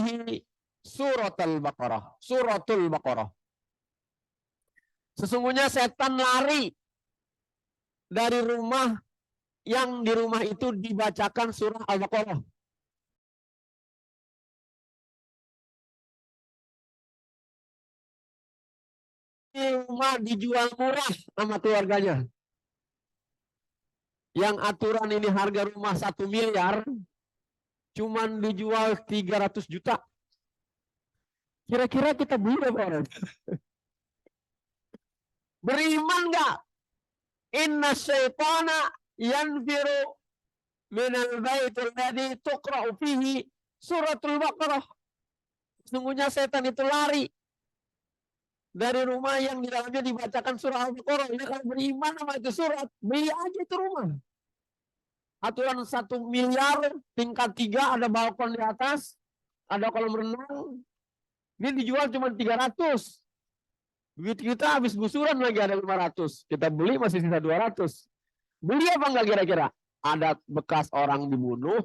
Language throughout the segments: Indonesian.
fihi suratul Baqarah. Suratul Baqarah. Sesungguhnya setan lari dari rumah yang di rumah itu dibacakan surah Al-Baqarah. Rumah dijual murah sama keluarganya. Yang aturan ini harga rumah 1 miliar, cuman dijual 300 juta. Kira-kira kita beli berapa orang? Beriman nggak? Inna syaitana yanfiru minal baitul ladzi tuqra'u fihi suratul Baqarah. Sesungguhnya setan itu lari dari rumah yang di dalamnya dibacakan surah Al-Baqarah. Ini kalau beriman sama itu surat, beli aja itu rumah. Aturan 1 miliar, tingkat 3, ada balkon di atas, ada kolam renang. Ini dijual cuma 300. Begitu kita habis gusuran lagi ada 500. Kita beli masih sisa 200. Beli apa enggak kira-kira? Ada bekas orang dibunuh,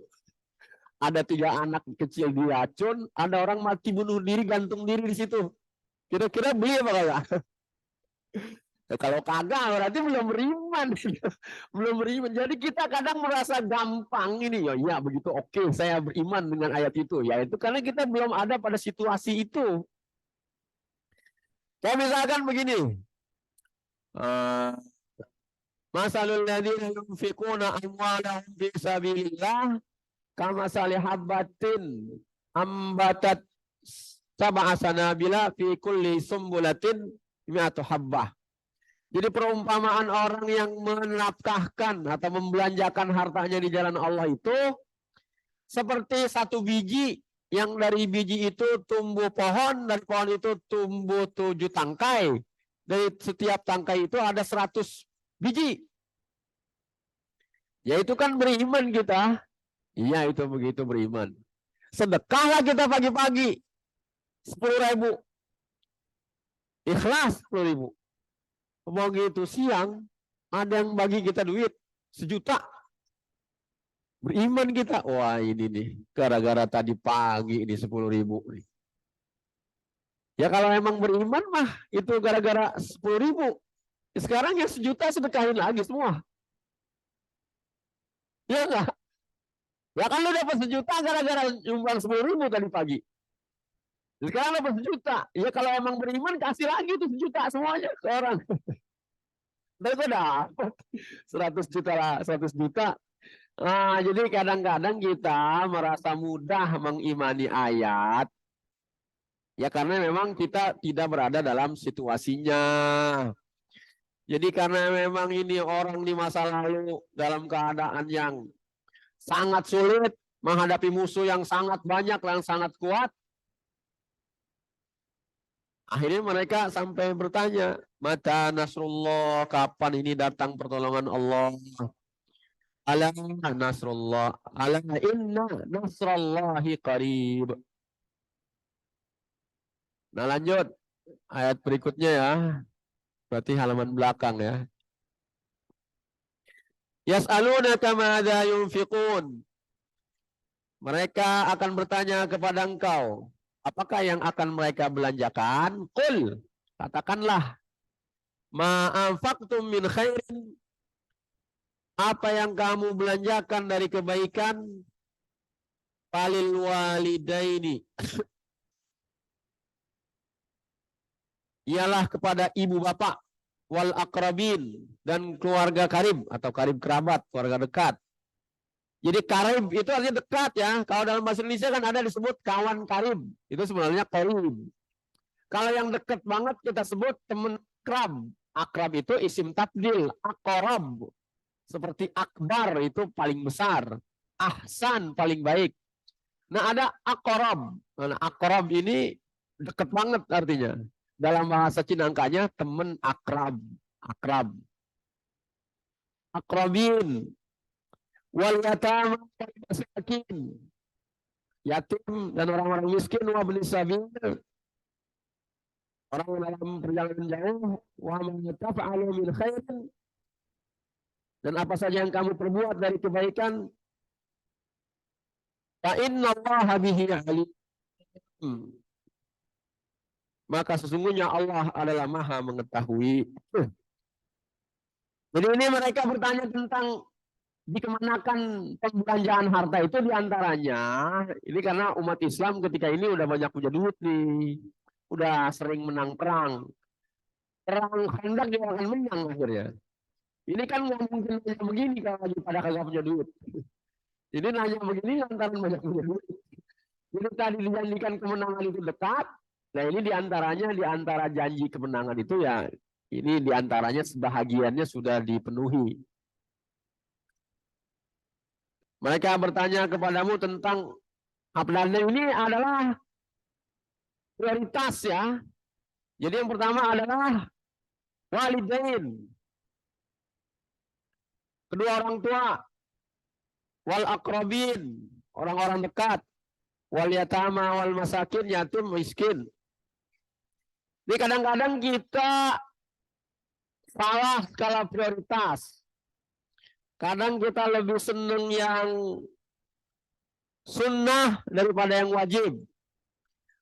ada 3 anak kecil diracun, ada orang mati bunuh diri, gantung diri di situ. Kira-kira beli apa enggak? Ya, kalau kagak berarti belum beriman. Belum beriman. Jadi kita kadang merasa gampang ini. Ya begitu, oke, saya beriman dengan ayat itu. Ya itu karena kita belum ada pada situasi itu. Kayak misalkan begini. Masalul ladzina yunfiquna amwalahum fi sabilillah kamasali habbatin ambatat sab'a sanabila fi kulli sumbulatin mi'atu habbah. Jadi perumpamaan orang yang menafkahkan atau membelanjakan hartanya di jalan Allah itu seperti 1 biji, yang dari biji itu tumbuh pohon, dari pohon itu tumbuh 7 tangkai. Dari setiap tangkai itu ada 100 biji. Ya itu kan beriman kita. Iya itu begitu beriman. Sedekahlah kita pagi-pagi 10.000. Ikhlas 10.000. Begitu siang ada yang bagi kita duit 1 juta. Beriman kita. Wah ini nih gara-gara tadi pagi ini 10.000 nih. Ya kalau emang beriman mah itu gara-gara 10.000. Sekarang yang 1 juta sedekahin lagi semua. Ya enggak? Ya kan lu dapat 1 juta gara-gara nyumbang 10.000 tadi pagi. Sekarang dapat 1 juta. Ya kalau emang beriman kasih lagi tuh 1 juta semuanya ke orang. Tapi gue dapat 100 juta lah, 100 juta. Nah, jadi kadang-kadang kita merasa mudah mengimani ayat. Ya karena memang kita tidak berada dalam situasinya. Jadi karena memang ini orang di masa lalu dalam keadaan yang sangat sulit, menghadapi musuh yang sangat banyak dan sangat kuat. Akhirnya mereka sampai bertanya, mata nasrullah, kapan ini datang pertolongan Allah? Ala nasrullah, ala inna nasrallahi qarib. Nah lanjut, ayat berikutnya ya. Berarti halaman belakang ya. Yas'alunaka madza yunfiqun. Mereka akan bertanya kepada engkau, apakah yang akan mereka belanjakan? Qul, katakanlah, ma anfaqtum min khairin, apa yang kamu belanjakan dari kebaikan, falil walidaini, ialah kepada ibu bapak, wal aqrabin, dan keluarga karib atau karib kerabat, keluarga dekat. Jadi karib itu artinya dekat ya. Kalau dalam bahasa Indonesia kan ada disebut kawan karib. Itu sebenarnya karib. Kalau yang dekat banget kita sebut teman krab. Akrab itu isim tabdil. Akorab. Seperti akbar itu paling besar. Ahsan paling baik. Nah ada akorab. Nah akorab ini dekat banget artinya. Dalam bahasa Cinangkanya teman akrab. Akrab. Akrabin. Wal yatama masakin, yatim dan orang-orang miskin, wa ibnis sabil, orang dalam perjalanan jauh, wa ma taf'alu min khairin, dan apa saja yang kamu perbuat dari kebaikan, fa innallaha bihi alim, Maka sesungguhnya Allah adalah Maha mengetahui. Jadi ini mereka bertanya tentang dikemanakan pembelanjaan harta itu, diantaranya ini karena umat Islam ketika ini udah banyak punya duit nih, udah sering menang perang Khandaq juga akan menang akhirnya. Ini kan nggak mungkin nanya begini kalau lagi pada kagak punya duit. Ini nanya begini lantaran banyak punya duit. Jadi tadi dijanjikan kemenangan itu dekat. Nah ini diantaranya, diantara janji kemenangan itu ya, ini diantaranya sebahagiannya sudah dipenuhi. Mereka bertanya kepadamu tentang dan ini adalah prioritas ya. Jadi yang pertama adalah walidain, kedua orang tua, wal akrobin, orang-orang dekat, wal yatama wal masakin, yatim miskin. Jadi kadang-kadang kita salah skala prioritas. Kadang kita lebih seneng yang sunnah daripada yang wajib.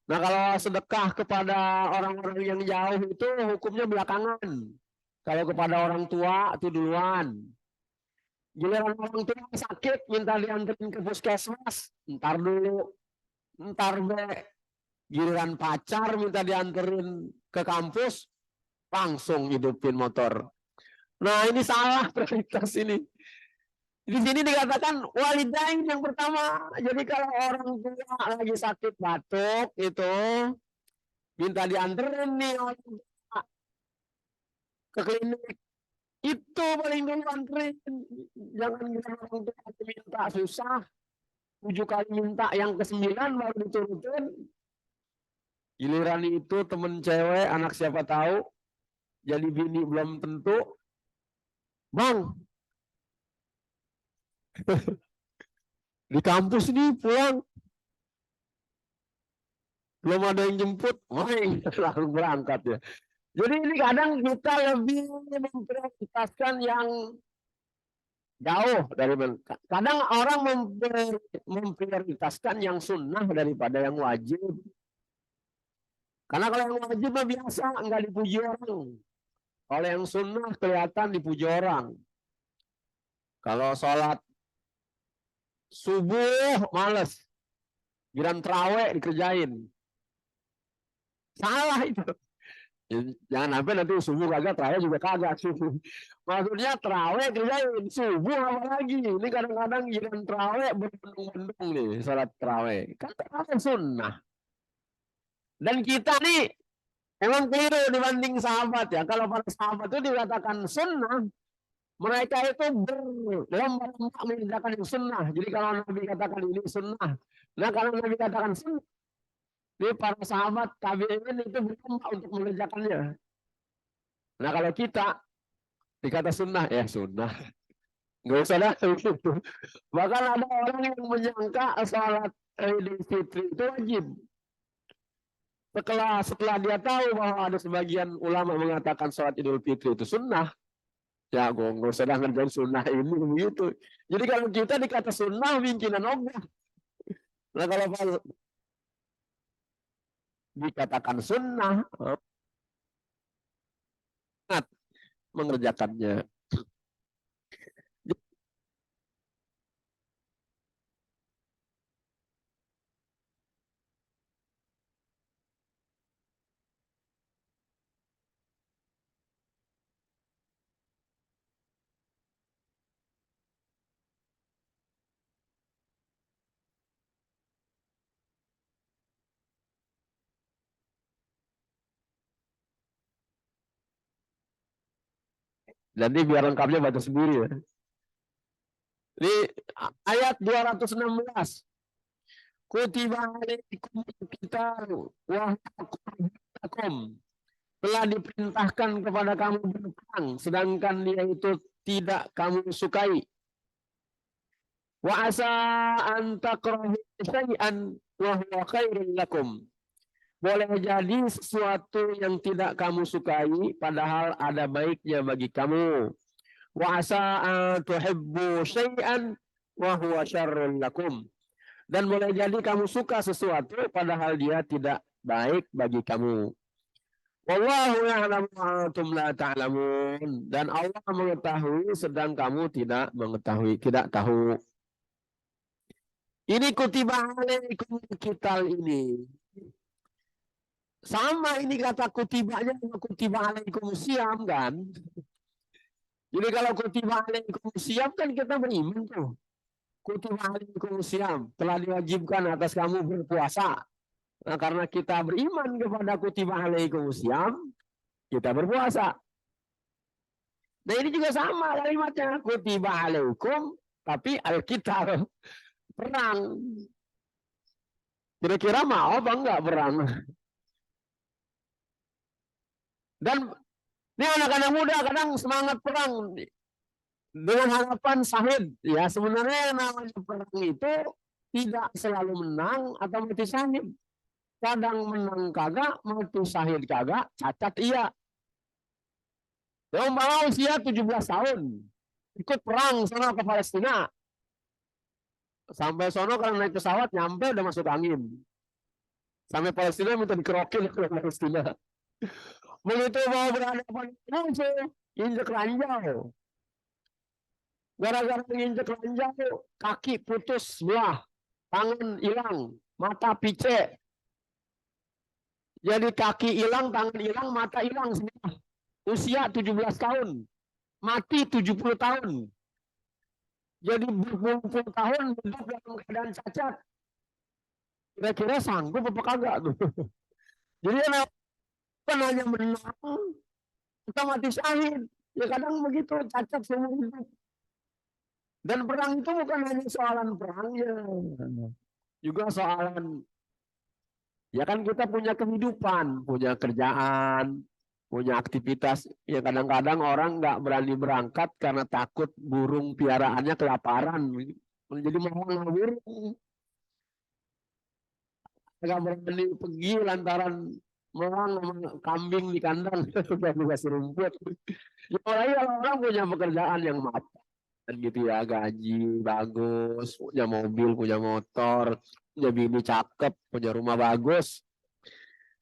Nah kalau sedekah kepada orang-orang yang jauh itu hukumnya belakangan. Kalau kepada orang tua itu duluan. Giliran orang tua sakit minta dianterin ke puskesmas, ntar dulu. Ntar be. Giliran pacar minta dianterin ke kampus, langsung hidupin motor. Nah ini salah prioritas ini. Di sini dikatakan walidain yang pertama. Jadi kalau orang tua lagi sakit batuk itu minta dianterin nih orang tua ke klinik, itu paling dulu anterin. Jangan orang tua minta susah 7 kali minta, yang ke-9 baru diturutin. Giliran itu temen cewek anak siapa tahu jadi bini belum tentu, bang di kampus nih pulang belum ada yang jemput, langsung berangkat ya. Jadi ini kadang kita lebih memprioritaskan yang jauh dari, kadang orang memprioritaskan yang sunnah daripada yang wajib. Karena kalau yang wajib mah biasa nggak dipuji orang. Kalau yang sunnah kelihatan dipuji orang. Kalau sholat subuh males, giliran terawih dikerjain. Salah itu. Jangan sampai nanti subuh kagak, terawih juga kagak. Maksudnya terawih kerjain, subuh apa lagi? Ini kadang-kadang giliran terawih bendung-bendung nih sholat terawih. Kan terawih sunnah. Dan kita nih emang keliru dibanding sahabat ya. Kalau para sahabat itu dikatakan sunnah, mereka itu berlomba-lomba mengerjakan yang sunnah. Jadi kalau Nabi katakan ini sunnah, nah kalau Nabi katakan sunnah, ini para sahabat tabi'in itu berlomba untuk mengerjakannya. Nah kalau kita dikata sunnah, ya sunnah, nggak usah dah. Bahkan ada orang yang menyangka sholat Idul Fitri itu wajib. Setelah dia tahu bahwa ada sebagian ulama mengatakan sholat Idul Fitri itu sunnah, ya gue nggak usah ngerjain sunnah ini begitu. Jadi kalau kita dikata sunnah, mungkinan ogah. Nah kalau dikatakan sunnah, sangat mengerjakannya. Jadi biar lengkapnya baca sendiri ya. Ini ayat 216. Kutiba alaikum kitab wa haqqakum. Telah diperintahkan kepada kamu berperang, sedangkan dia itu tidak kamu sukai. Wa asa an takrahu syai'an wa huwa khairul lakum. Boleh jadi sesuatu yang tidak kamu sukai padahal ada baiknya bagi kamu. Wa asa an tuhibbu syai'an wa huwa syarrul lakum. Dan boleh jadi kamu suka sesuatu padahal dia tidak baik bagi kamu. Wallahu ya'lamu wa antum la ta'lamun. Dan Allah mengetahui sedang kamu tidak mengetahui, tidak tahu. Ini kutiba alaikum qital ini. Sama ini kata kutibanya dengan kutiba alaikum siyam kan. Jadi kalau kutiba alaikum siyam kan kita beriman tuh. Kutiba alaikum siyam, telah diwajibkan atas kamu berpuasa. Nah, karena kita beriman kepada kutiba alaikum siyam, kita berpuasa. Nah, ini juga sama kalimatnya, kutiba alaikum, tapi al-qital, perang. Kira-kira mau apa enggak perang? Dan ini anak-anak muda kadang semangat perang dengan harapan syahid. Ya, sebenarnya yang namanya perang itu tidak selalu menang atau mati syahid. Kadang menang kagak, mati syahid kagak, cacat iya. Yang mau usia 17 tahun ikut perang sana ke Palestina. Sampai sono kalau naik pesawat nyampe udah masuk angin. Sampai Palestina minta dikerokin ke Palestina. Begitu mau berhadapan musuh, injek ranjau. Gara-gara injek ranjau, kaki putus sebelah, tangan hilang, mata pice. Jadi kaki hilang, tangan hilang, mata hilang semua. Usia 17 tahun, mati 70 tahun. Jadi berpuluh-puluh tahun hidup dalam keadaan cacat. Kira-kira sanggup apa kagak tuh? Jadi kan hanya menang, kita mati syahid. Ya kadang begitu, cacat seumur hidup. Dan perang itu bukan hanya soalan perangnya, juga soalan, ya kan kita punya kehidupan, punya kerjaan, punya aktivitas. Ya kadang-kadang orang nggak berani berangkat karena takut burung piaraannya kelaparan. Jadi mau burung. Nggak berani pergi lantaran melang kambing di kandang sudah dikasih rumput. Ya, kalau orang punya pekerjaan yang matang dan gitu ya, gaji bagus, punya mobil, punya motor, punya bini cakep, punya rumah bagus.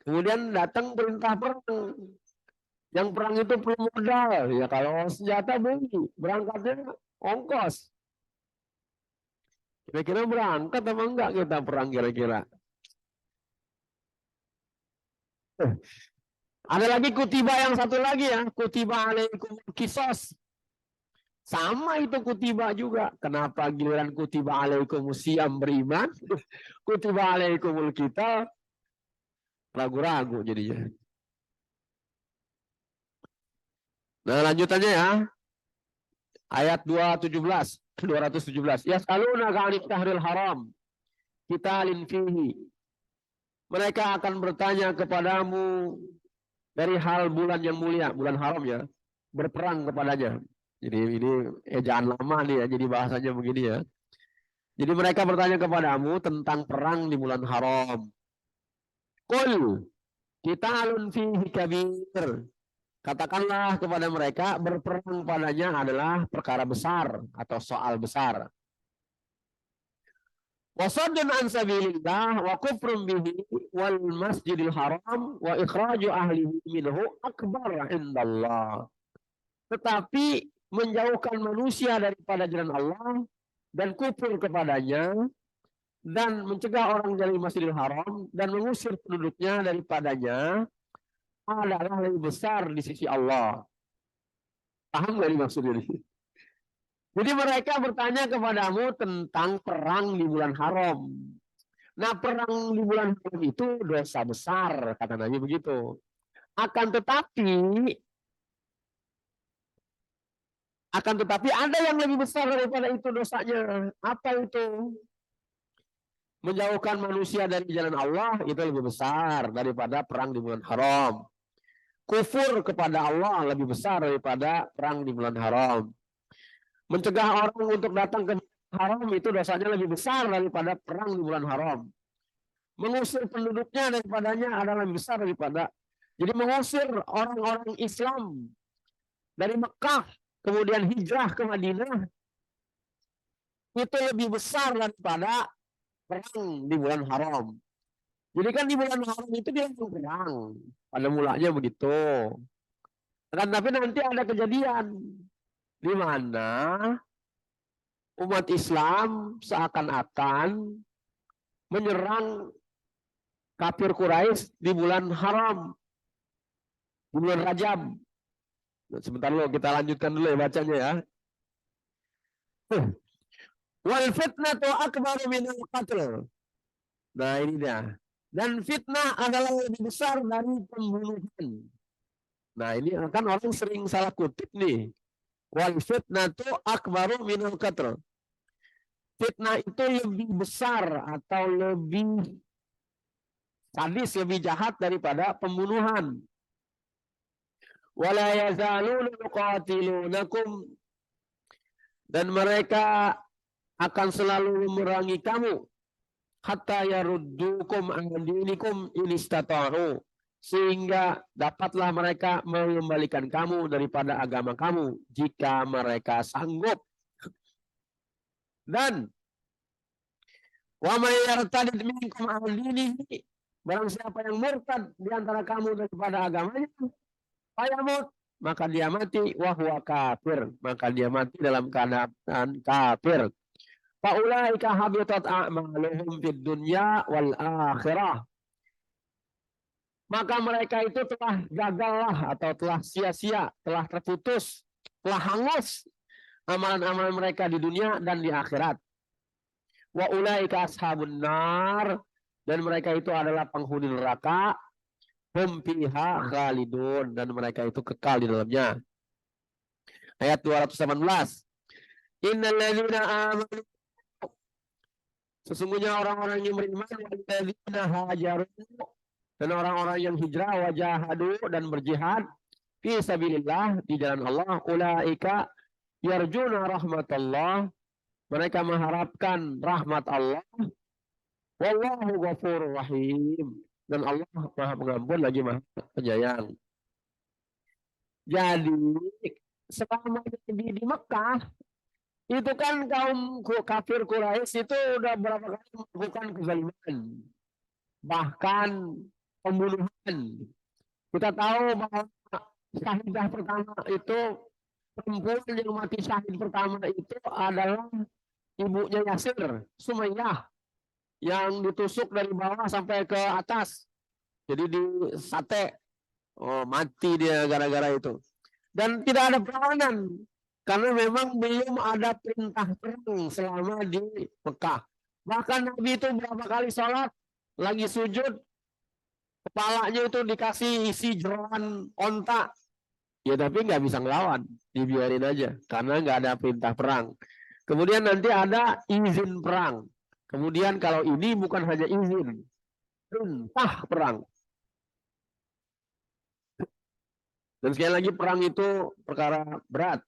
Kemudian datang perintah perang. Yang perang itu perlu modal. Ya kalau senjata beli, berangkatnya ongkos. Kira-kira berangkat apa enggak kita perang kira-kira? Ada lagi kutiba yang satu lagi ya, kutiba alaikum kisos. Sama itu kutiba juga. Kenapa giliran kutiba alaikum siyam beriman, kutiba alaikumul kita ragu-ragu jadinya. Nah, lanjutannya ya. Ayat 217. Yas'aluna ka'anit tahril haram. Qitalin fihi. Mereka akan bertanya kepadamu dari hal bulan yang mulia, bulan haram ya, berperang kepadanya. Jadi ini ejaan lama nih ya, jadi bahasanya begini ya. Jadi mereka bertanya kepadamu tentang perang di bulan haram. Qul qitalun fihi kabir. Katakanlah kepada mereka berperang padanya adalah perkara besar atau soal besar. Wasaddun an sabilillah wa kufrun bihi wal masjidil haram wa ikhraju ahlihi minhu akbar indallah. Tetapi menjauhkan manusia daripada jalan Allah dan kufur kepadanya dan mencegah orang dari Masjidil Haram dan mengusir penduduknya daripadanya adalah lebih besar di sisi Allah. Paham nggak dimaksud ini? Jadi mereka bertanya kepadamu tentang perang di bulan haram. Nah, perang di bulan haram itu dosa besar, kata Nabi begitu. Akan tetapi ada yang lebih besar daripada itu dosanya. Apa itu? Menjauhkan manusia dari jalan Allah itu lebih besar daripada perang di bulan haram. Kufur kepada Allah lebih besar daripada perang di bulan haram. Mencegah orang untuk datang ke haram itu dosanya lebih besar daripada perang di bulan haram. Mengusir penduduknya daripadanya adalah lebih besar daripada. Jadi mengusir orang-orang Islam dari Mekah kemudian hijrah ke Madinah itu lebih besar daripada perang di bulan haram. Jadi kan di bulan haram itu dia perang. Pada mulanya begitu. Tapi nanti ada kejadian di mana umat Islam seakan-akan menyerang kafir Quraisy di bulan haram, di bulan Rajab. Sebentar lo, kita lanjutkan dulu ya bacanya ya. Wal fitnatu akbaru minal qatl. Nah ini dia. Dan fitnah adalah lebih besar dari pembunuhan. Nah ini kan orang sering salah kutip nih. Wal fitnatu akbaru minal qatl. Fitnah itu lebih besar atau lebih sadis, lebih jahat daripada pembunuhan. Wala yazaluna yuqatilunakum, dan mereka akan selalu memerangi kamu hatta yaruddukum an dinikum in istata'u, sehingga dapatlah mereka mengembalikan kamu daripada agama kamu jika mereka sanggup. Dan wa may yartadid minkum an dinihi, barang siapa yang murtad di antara kamu daripada agamanya, fayamut, maka dia mati, wa huwa kafir, maka dia mati dalam keadaan kafir. Faulaika habitat a'maluhum fid dunya wal akhirah. Maka mereka itu telah gagallah atau telah sia-sia, telah terputus, telah hangus amalan-amalan mereka di dunia dan di akhirat. Wa ulaika ashabun nar, dan mereka itu adalah penghuni neraka. Hum fiha khalidun, dan mereka itu kekal di dalamnya. Ayat 218. Innal ladzina amanu, sesungguhnya orang-orang yang beriman, walladzina hajaru, dan orang-orang yang hijrah, wajahadu, dan berjihad fi sabilillah, di jalan Allah, ulaika yarjuna rahmatullah, mereka mengharapkan rahmat Allah. Wallahu ghafurur rahim, dan Allah Maha Pengampun lagi Maha Penyayang. Jadi selama di Mekah itu kan kaum kafir Quraisy itu udah berapa kali melakukan kezaliman, bahkan pembunuhan. Kita tahu bahwa syahidah pertama itu, perempuan yang mati syahid pertama itu adalah ibunya Yasir, Sumayyah, yang ditusuk dari bawah sampai ke atas. Jadi di sate, mati dia gara-gara itu. Dan tidak ada perlawanan, karena memang belum ada perintah perang selama di Mekah. Bahkan Nabi itu berapa kali sholat, lagi sujud, kepalanya itu dikasih isi jeroan onta. Ya tapi nggak bisa ngelawan, dibiarin aja, karena nggak ada perintah perang. Kemudian nanti ada izin perang. Kemudian kalau ini bukan hanya izin, perintah perang. Dan sekali lagi, perang itu perkara berat.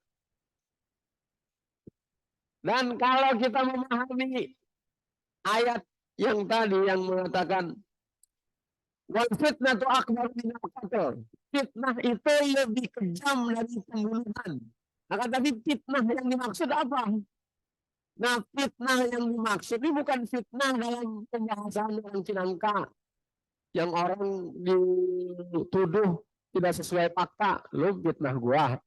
Dan kalau kita memahami ayat yang tadi yang mengatakan wal fitnatu akbar minal qatl, fitnah itu lebih kejam dari pembunuhan. Nah, tapi fitnah yang dimaksud apa? Nah, fitnah yang dimaksud ini bukan fitnah dalam pembahasan orang Cinangka, yang orang dituduh tidak sesuai fakta. Lu fitnah gua.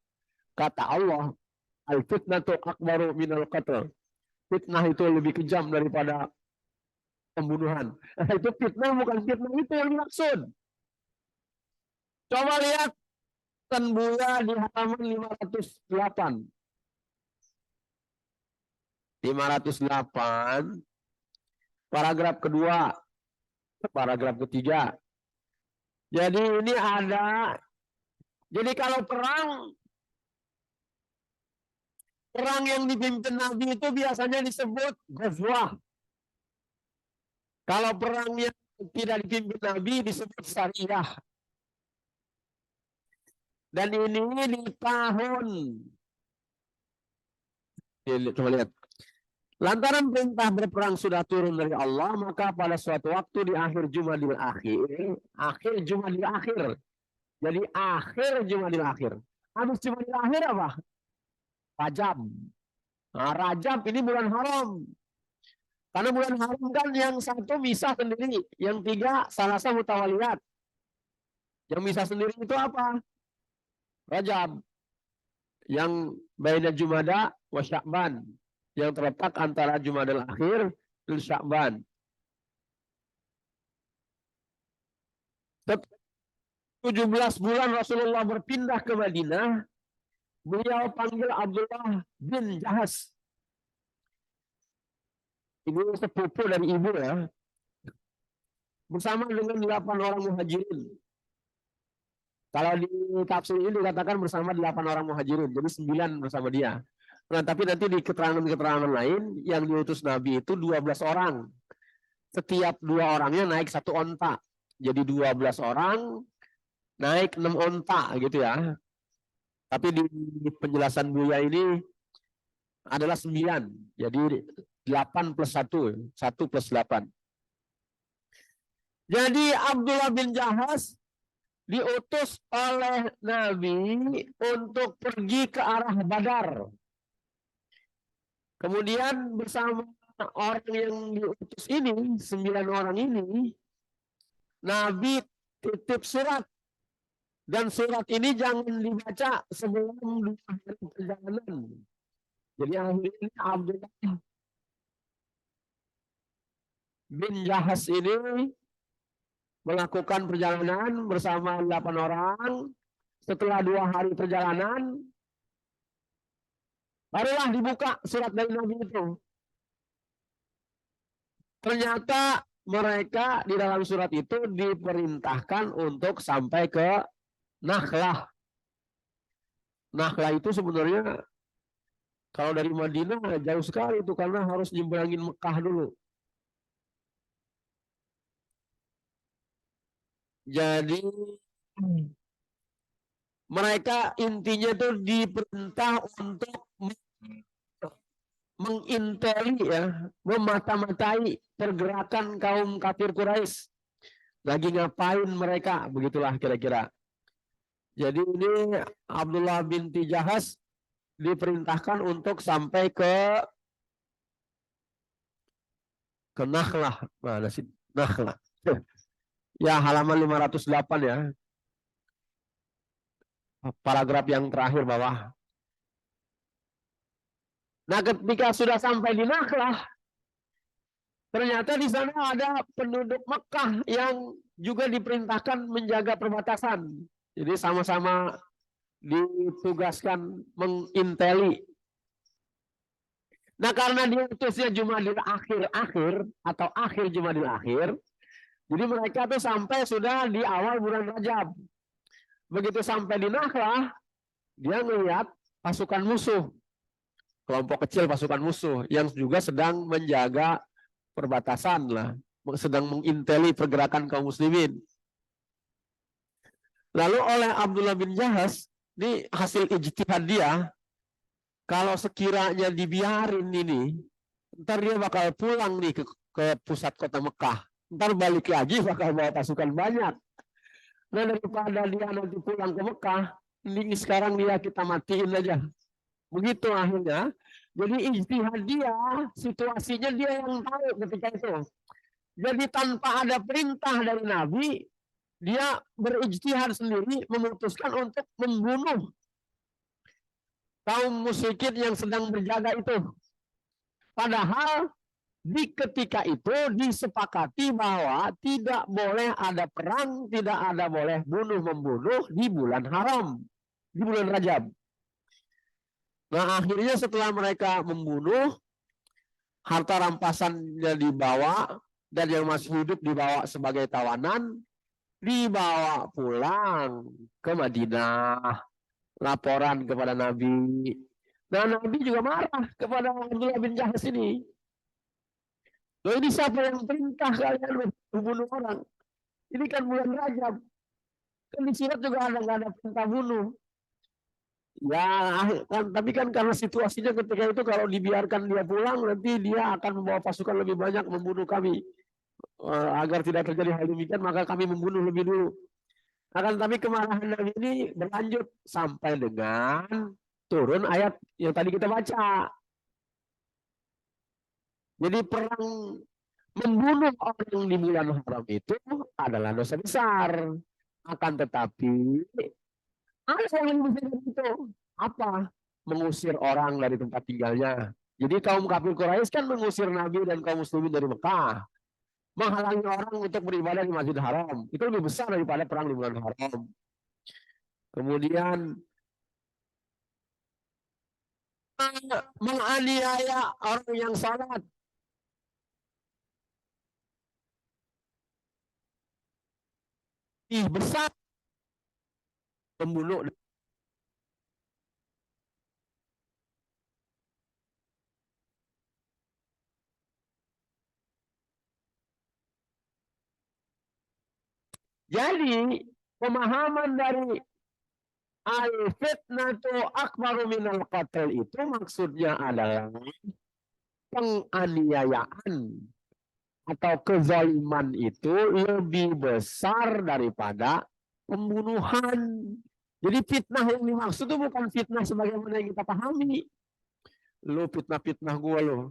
Kata Allah, al fitnatu akbaru minal qatl. Fitnah itu lebih kejam daripada pembunuhan. Nah, itu fitnah, bukan fitnah itu yang dimaksud. Coba lihat Tanbuya di halaman 508. 508, paragraf kedua, paragraf ketiga. Jadi ini ada, jadi kalau perang yang dipimpin Nabi itu biasanya disebut ghazwah. Kalau perang yang tidak dipimpin Nabi disebut syariah. Dan ini di tahun, coba lihat. Lantaran perintah berperang sudah turun dari Allah, maka pada suatu waktu di akhir Jumadil Akhir. Jadi akhir Jumadil Akhir. Habis Jumadil Akhir apa? Rajab. Nah, Rajab ini bulan haram. Karena bulan haram kan yang satu misah sendiri, yang tiga salasa mutawaliyat. Yang misah sendiri itu apa? Rajab. Yang baina Jumada wa Sya'ban. Yang terletak antara Jumadal Akhir dan Sya'ban. 17 bulan Rasulullah berpindah ke Madinah, beliau panggil Abdullah bin Jahas. Ini sepupu dari ibu ya. Bersama dengan 8 orang muhajirin. Kalau di tafsir ini dikatakan bersama 8 orang muhajirin, jadi 9 bersama dia. Nah, tapi nanti di keterangan-keterangan lain yang diutus Nabi itu 12 orang. Setiap 2 orangnya naik 1 onta. Jadi 12 orang naik 6 onta gitu ya. Tapi di penjelasan Buya ini adalah 9. Jadi 8 plus 1, 1 plus 8. Jadi Abdullah bin Jahas diutus oleh Nabi untuk pergi ke arah Badar. Kemudian bersama orang yang diutus ini, 9 orang ini, Nabi titip surat. Dan surat ini jangan dibaca sebelum 2 hari perjalanan. Jadi akhirnya Abdullah bin Jahas ini melakukan perjalanan bersama 8 orang. Setelah 2 hari perjalanan, barulah dibuka surat dari Nabi itu. Ternyata mereka di dalam surat itu diperintahkan untuk sampai ke Nakhlah. Nakhlah itu sebenarnya kalau dari Madinah jauh sekali itu karena harus nyebrangin Mekah dulu. Jadi mereka intinya itu diperintah untuk menginteli ya, memata-matai pergerakan kaum kafir Quraisy. Lagi ngapain mereka, begitulah kira-kira. Jadi ini Abdullah binti Jahas diperintahkan untuk sampai ke Nakhlah. Mana sih Nakhlah? Ya halaman 508 ya. Paragraf yang terakhir bawah. Nah, ketika sudah sampai di Nakhlah, ternyata di sana ada penduduk Mekah yang juga diperintahkan menjaga perbatasan. Jadi sama-sama ditugaskan menginteli. Nah, karena diutusnya Jumadil akhir-akhir atau akhir Jumadil akhir, jadi mereka tuh sampai sudah di awal bulan Rajab. Begitu sampai di Nakhlah, dia melihat pasukan musuh. Kelompok kecil pasukan musuh yang juga sedang menjaga perbatasan lah, sedang menginteli pergerakan kaum muslimin. Lalu oleh Abdullah bin Jahas, ini hasil ijtihad dia, kalau sekiranya dibiarin ini, ntar dia bakal pulang nih ke pusat kota Mekah. Ntar balik lagi bakal bawa pasukan banyak. Nah, daripada dia nanti pulang ke Mekah, ini sekarang kita matiin aja. Begitu akhirnya. Jadi ijtihad dia, situasinya dia yang tahu ketika itu. Jadi tanpa ada perintah dari Nabi, dia berijtihad sendiri memutuskan untuk membunuh kaum musyrikin yang sedang berjaga itu. Padahal di ketika itu disepakati bahwa tidak boleh ada perang, tidak ada boleh bunuh-membunuh di bulan haram, di bulan Rajab. Nah, akhirnya setelah mereka membunuh, harta rampasannya dibawa, dan yang masih hidup dibawa sebagai tawanan, dibawa pulang ke Madinah. Laporan kepada Nabi. Nah, Nabi juga marah kepada Abdullah bin Jahas ini. Loh, ini siapa yang perintah kalian membunuh orang? Ini kan bulan Rajab. Kan di surat juga nggak ada perintah bunuh. Ya, kan, tapi kan karena situasinya ketika itu kalau dibiarkan dia pulang, nanti dia akan membawa pasukan lebih banyak membunuh kami. Agar tidak terjadi hal demikian, maka kami membunuh lebih dulu. Akan tapi kemarahan Nabi ini berlanjut sampai dengan turun ayat yang tadi kita baca. Jadi perang membunuh orang di bulan haram itu adalah dosa besar. Akan tetapi ada yang lebih besar dari itu. Apa? Mengusir orang dari tempat tinggalnya. Jadi kaum kafir Quraisy kan mengusir Nabi dan kaum muslimin dari Mekah. Menghalangi orang untuk beribadah di Masjidil Haram. Itu lebih besar daripada perang di bulan haram. Kemudian menganiaya orang yang salat. Ih, besar pembunuh. Jadi pemahaman dari al-fitnatu akbaru minal qatl itu maksudnya adalah penganiayaan atau kezaliman itu lebih besar daripada pembunuhan. Jadi fitnah yang dimaksud itu bukan fitnah sebagaimana yang kita pahami. Lu fitnah-fitnah gue lo.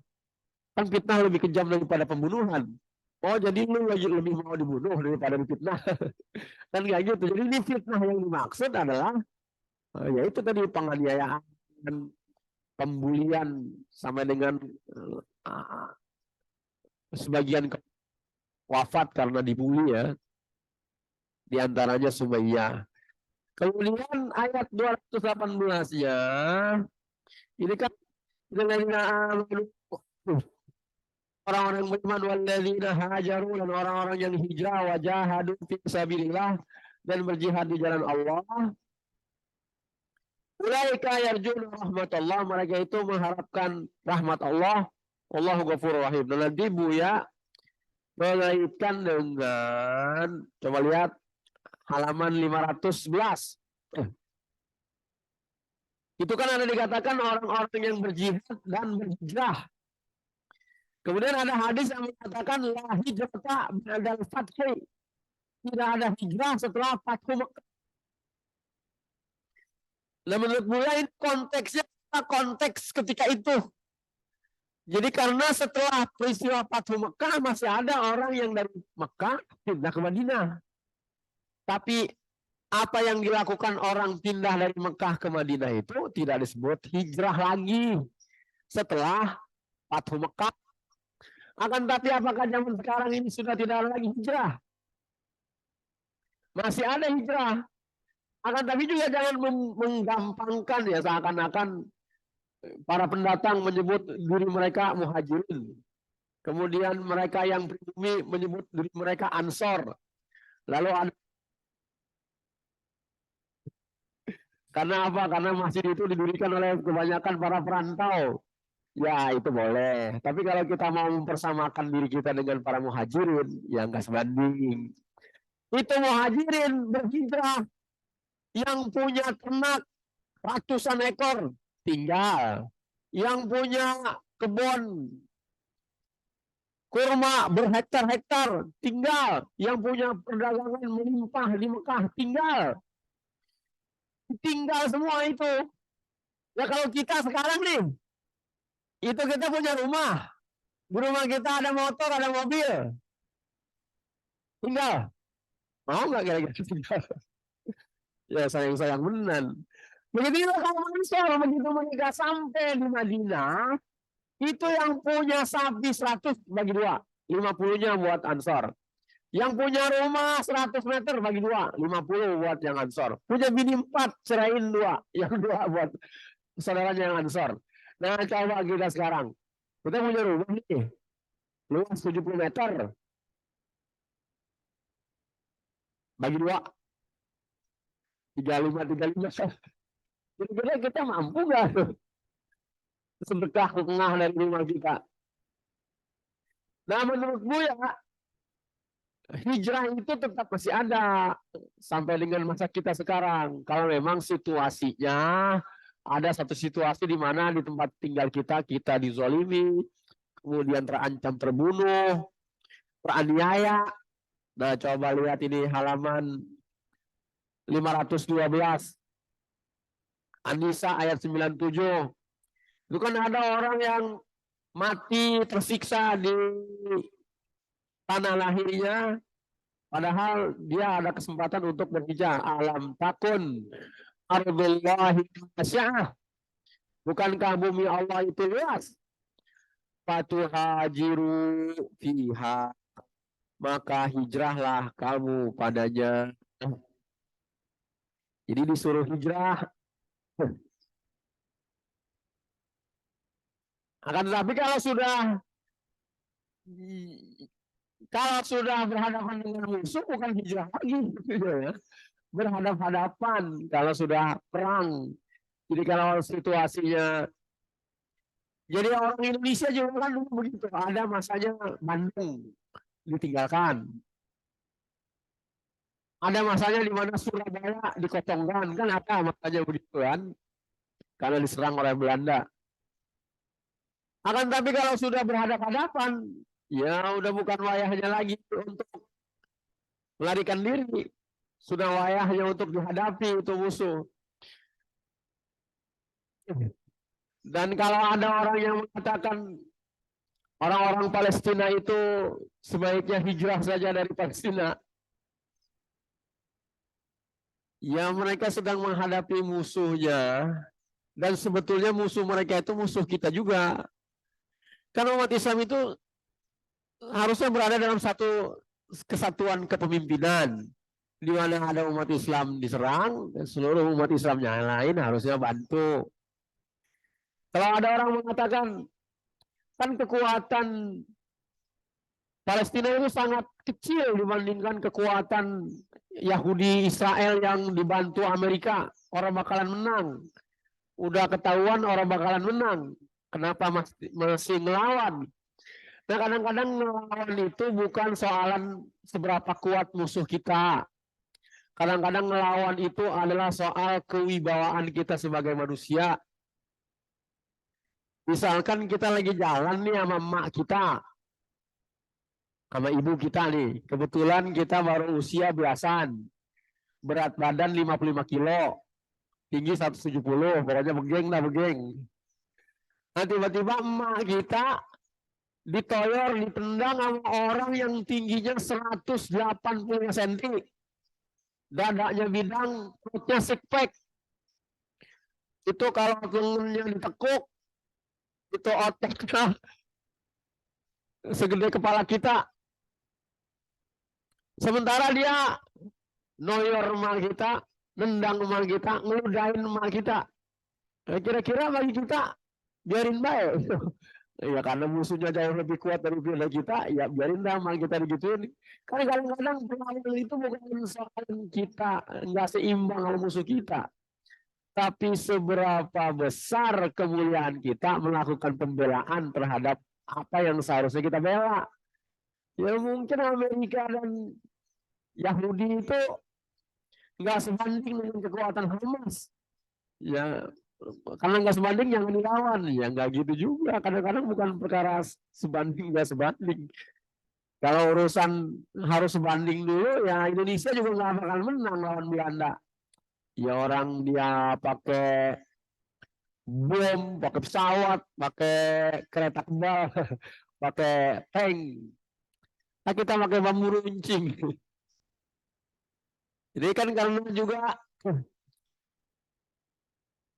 Kan fitnah lebih kejam daripada pembunuhan. Oh, jadi lu lebih mau dibunuh daripada difitnah. Kan nggak gitu. Jadi ini fitnah yang dimaksud adalah yaitu tadi penganiayaan, pembulian sampai dengan uh, sebagian wafat karena dibully ya. Di antaranya Sumayyah. Kemudian ayat 218-nya ini kan orang-orang yang beriman walladzina hajaru dan orang-orang yang hijrah wajahadu fi sabilillah dan berjihad di jalan Allah. Ulaika yarjuna rahmatullah, mereka itu mengharapkan rahmat Allah. Allahu ghafurur rahim. Dan nanti Buya mengaitkan dengan, coba lihat halaman 511. Itu kan ada dikatakan orang-orang yang berjihad dan berhijrah. Kemudian ada hadis yang mengatakan la hijrata ba'dal fathi. Tidak ada hijrah setelah Fathu Mekah. Nah, menurut Buya ini konteksnya konteks ketika itu. Jadi karena setelah peristiwa Fathu Mekah masih ada orang yang dari Mekah pindah ke Madinah. Tapi apa yang dilakukan orang pindah dari Mekah ke Madinah itu tidak disebut hijrah lagi setelah Fathu Mekah. Akan tapi apakah zaman sekarang ini sudah tidak ada lagi hijrah? Masih ada hijrah. Akan tapi juga jangan menggampangkan ya seakan-akan para pendatang menyebut diri mereka muhajirin. Kemudian mereka yang pribumi menyebut diri mereka ansor. Lalu ada karena apa? Karena masjid itu didirikan oleh kebanyakan para perantau. Ya itu boleh. Tapi kalau kita mau mempersamakan diri kita dengan para muhajirin, ya nggak sebanding. Itu muhajirin berhijrah yang punya ternak ratusan ekor tinggal, yang punya kebun kurma berhektar-hektar tinggal, yang punya perdagangan melimpah di Mekah tinggal semua itu. Ya kalau kita sekarang nih, itu kita punya rumah, di rumah kita ada motor, ada mobil, tinggal. Mau nggak kira-kira tinggal? Ya sayang-sayang benar. Begitu juga kalau Ansor, begitu mereka sampai di Madinah, itu yang punya sapi 100 bagi dua, 50-nya buat Ansor. Yang punya rumah 100 meter bagi dua, 50 buat yang Ansor. Punya bini 4, cerain 2, yang 2 buat saudaranya yang Ansor. Nah coba kita sekarang, kita punya rumah nih, luas 70 meter, bagi dua, 35. Kira-kira kita mampu nggak sedekah ke tengah dari rumah kita? Nah menurutmu ya hijrah itu tetap masih ada sampai dengan masa kita sekarang. Kalau memang situasinya ada satu situasi di mana di tempat tinggal kita dizolimi, kemudian terancam terbunuh, teraniaya. Nah coba lihat ini halaman 512. An-Nisa ayat 97. Itu kan ada orang yang mati tersiksa di tanah lahirnya, padahal dia ada kesempatan untuk berhijrah. Alam takun ardullahi wasi'ah. Bukankah bumi Allah itu luas? Fatuhajiru fiha. Maka hijrahlah kamu padanya. Jadi disuruh hijrah. Akan tetapi kalau sudah berhadapan dengan musuh, bukan hijrah lagi, gitu ya. Berhadap-hadapan kalau sudah perang. Jadi kalau situasinya, jadi orang Indonesia juga kan dulu begitu. Ada masanya Bandung ditinggalkan. Ada masanya di mana Surabaya dikosongkan, kan ada masanya begitu kan, karena diserang oleh Belanda. Akan tapi kalau sudah berhadapan-hadapan, ya udah bukan wayahnya lagi untuk melarikan diri. Sudah wayahnya untuk dihadapi itu musuh. Dan kalau ada orang yang mengatakan orang-orang Palestina itu sebaiknya hijrah saja dari Palestina, ya mereka sedang menghadapi musuhnya. Dan sebetulnya musuh mereka itu musuh kita juga. Karena umat Islam itu harusnya berada dalam satu kesatuan kepemimpinan, di mana ada umat Islam diserang, dan seluruh umat Islam yang lain harusnya bantu. Kalau ada orang mengatakan, kan kekuatan Palestina itu sangat kecil dibandingkan kekuatan Yahudi Israel yang dibantu Amerika, orang bakalan menang. Udah ketahuan orang bakalan menang. Kenapa masih melawan? Nah, kadang-kadang melawan itu bukan soalan seberapa kuat musuh kita. Kadang-kadang melawan itu adalah soal kewibawaan kita sebagai manusia. Misalkan kita lagi jalan nih sama emak kita, sama ibu kita nih. Kebetulan kita baru usia belasan. Berat badan 55 kilo. Tinggi 170. Pokoknya begeng lah begeng. Nah tiba-tiba emak kita ditoyor, ditendang sama orang yang tingginya 180 cm. Dadanya bidang, perutnya six pack. Itu kalau lengannya ditekuk, itu otaknya segede kepala kita. Sementara dia noyor emak kita, nendang emak kita, ngeludahin emak kita. Kira-kira bagi kita biarin baik. Ya karena musuhnya jauh lebih kuat dari kita, ya biarin dah emak kita digituin. Karena kadang-kadang perlawanan itu bukan soal kita nggak seimbang sama musuh kita, tapi seberapa besar kemuliaan kita melakukan pembelaan terhadap apa yang seharusnya kita bela. Ya mungkin Amerika dan Yahudi itu nggak sebanding dengan kekuatan Hamas. Ya karena nggak sebanding jangan dilawan. Ya nggak gitu juga. Kadang-kadang bukan perkara sebanding nggak sebanding. Kalau urusan harus sebanding dulu, ya Indonesia juga nggak bakal menang lawan Belanda. Ya orang dia pakai bom, pakai pesawat, pakai kereta kebal, pakai tank. Nah, kita pakai bambu runcing. Jadi kan karena juga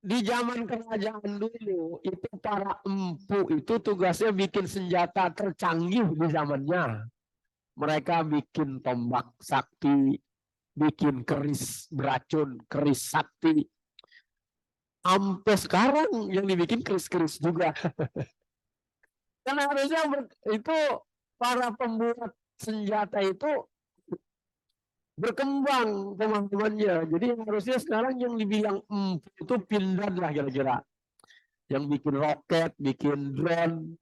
di zaman kerajaan dulu itu para empu itu tugasnya bikin senjata tercanggih di zamannya. Mereka bikin tombak sakti, bikin keris beracun, keris sakti. Sampai sekarang yang dibikin keris-keris juga. Karena harusnya itu para pembuat senjata itu berkembang pemahamannya. Jadi harusnya sekarang yang dibilang itu pindah lah kira-kira. Yang bikin roket, bikin drone,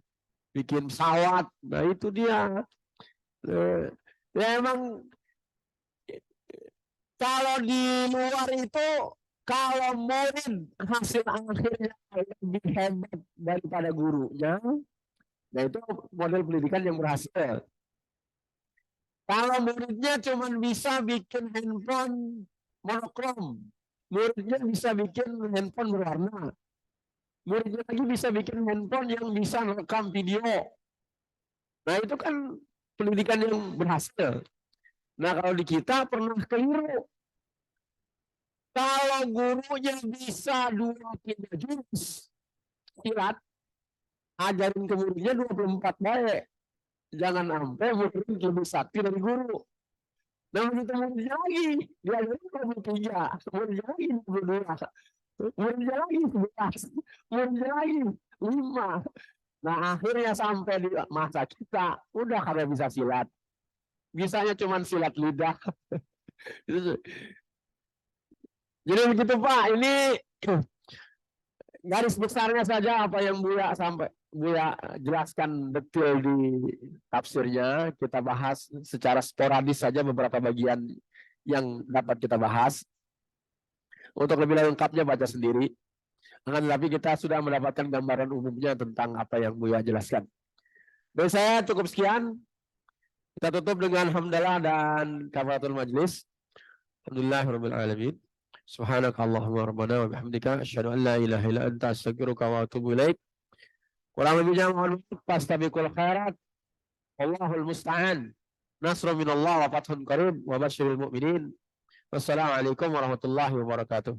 bikin pesawat. Nah itu dia. Ya emang kalau di luar itu, kalau murid hasil akhirnya lebih hebat daripada gurunya, nah itu model pendidikan yang berhasil. Kalau muridnya cuma bisa bikin handphone monokrom, muridnya bisa bikin handphone berwarna. Muridnya lagi bisa bikin handphone yang bisa rekam video. Nah itu kan pendidikan yang berhasil. Nah kalau di kita pernah keliru. Kalau gurunya bisa 23 jurus silat, ajarin ke muridnya 24 baik. Jangan sampai murid lebih sakti dari guru. Nah begitu muridnya lagi, diajarin 23, muridnya lagi 22, muridnya lagi 11, muridnya lagi 5. Nah akhirnya sampai di masa kita, udah kada bisa silat. Bisanya cuma silat lidah. Jadi begitu Pak, ini garis besarnya saja apa yang Buya jelaskan detail di tafsirnya. Kita bahas secara sporadis saja beberapa bagian yang dapat kita bahas. Untuk lebih lengkapnya baca sendiri. Akan tetapi kita sudah mendapatkan gambaran umumnya tentang apa yang Buya jelaskan. Dari saya cukup sekian. Kita tutup dengan hamdalah dan kafaratul majlis. Alhamdulillahirabbil alamin. Subhanakallahumma rabbana wa bihamdika asyhadu an la ilaha illa anta astaghfiruka wa atubu ilaik. Kurang lebihnya mohon maaf. Fastabiqul khairat. Wallahul musta'an. Nasrun minallah wa fathun qarib wa basyiril mu'minin. Wassalamualaikum warahmatullahi wabarakatuh.